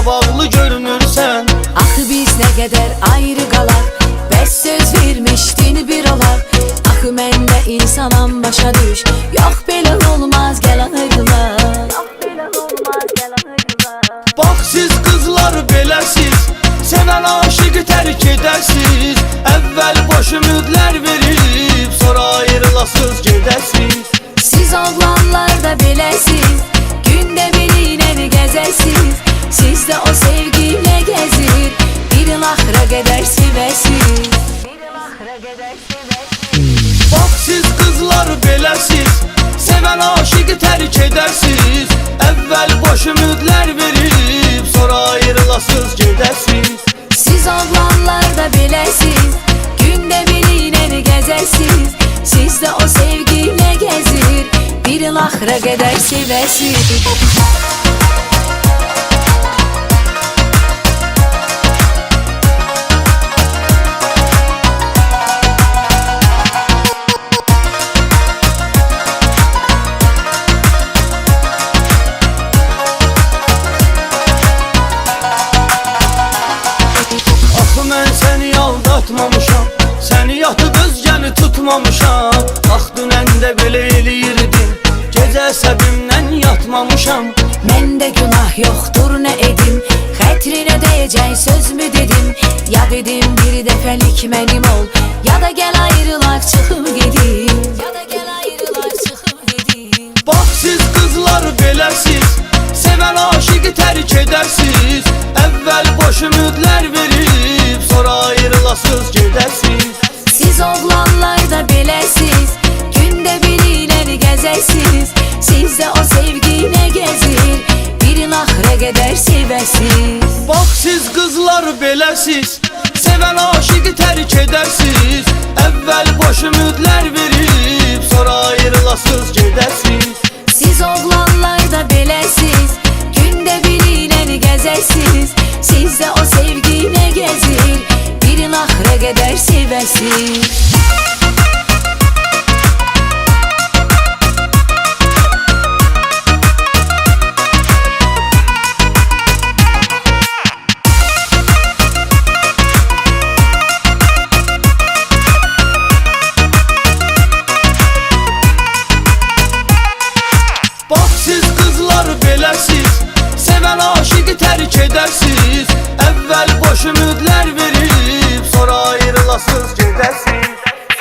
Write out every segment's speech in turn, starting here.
bağlı görünürsən. Axı biz nə qədər ayrı qalaq, bəs söz vermişdin bir olar. Axı mən də insanam, başa düş, yox belə olmaz, gəl ayrılaq. Bax siz qızlar beləsiz, sevən aşıqı tərk edəsiz. Əvvəl boş ümidlər verib, sonra ayrılasız gedəsiz. Siz oğlanlar da beləsiz, gündə birinəni gəzəsiz. Siz də o sevgiyle gəzir, bir il axıra qədər sevəsiz. Bax siz qızlar beləsiz, sevən aşıqı tərk edəsiz. Əvvəl boş ümidlər verib, sonra ayrılasız gedəsiz. Siz oğlanlar da beləsiz, gündə birinəni gəzəsiz. Siz də o sevgiyle gəzir, bir il axıra qədər sevəsiz. Mən səni aldatmamışam, səni yatıb özgəni tutmamışam. Bax dünəndə belə eləyirdim, gecə səbimdən yatmamışam. Məndə günah yoxdur, nə edim, xətrinə dəyəcək söz mü dedim. Ya dedim bir dəfəlik mənim ol, ya da gəl ayrılaq çıxıb gedim. Bax siz qızlar beləsiz, sevən aşıqı tərk edəsiz. Əvvəl boş ümidlər verib, sonra ayrılasız gedəsiz. Siz oğlanlar da beləsiz, gündə birinəni gəzəsiz. Siz də o sevgiyle gəzir, bir il axıra qədər sevəsiz. Bax siz qızlar beləsiz, sevən aşıqı tərk edəsiz. Əvvəl boş ümidlər verib, sonra ayrılasız gedəsiz. Siz oğlanlar da beləsiz, gündə birinəni gəzəsiz. Siz də o sevgiyle gəzir, bir il axıra qədər sevəsiz. Bax siz qızlar beləsiz, sevən aşıqı tərk edəsiz. Əvvəl boş ümidlər verib, sonra ayrılasız gedəsiz.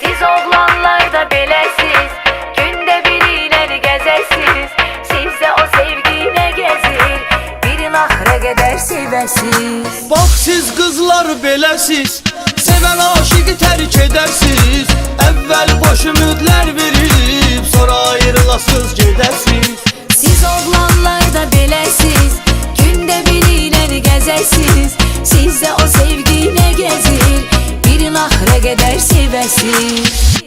Siz oğlanlar da beləsiz, gündə birinəni gəzəsiz. Siz də o sevgiyle gəzir, bir il axıra qədər sevəsiz. Bax siz qızlar beləsiz, sevən aşıqı tərk edəsiz. Əvvəl boş ümidlər verib, sonra ayrılasız gedəsiz. Siz oğlanlar da beləsiz, gündə birinəni gəzəsiz. Siz də o sevgiyle gəzir, bir il axıra qədər sevəsiz.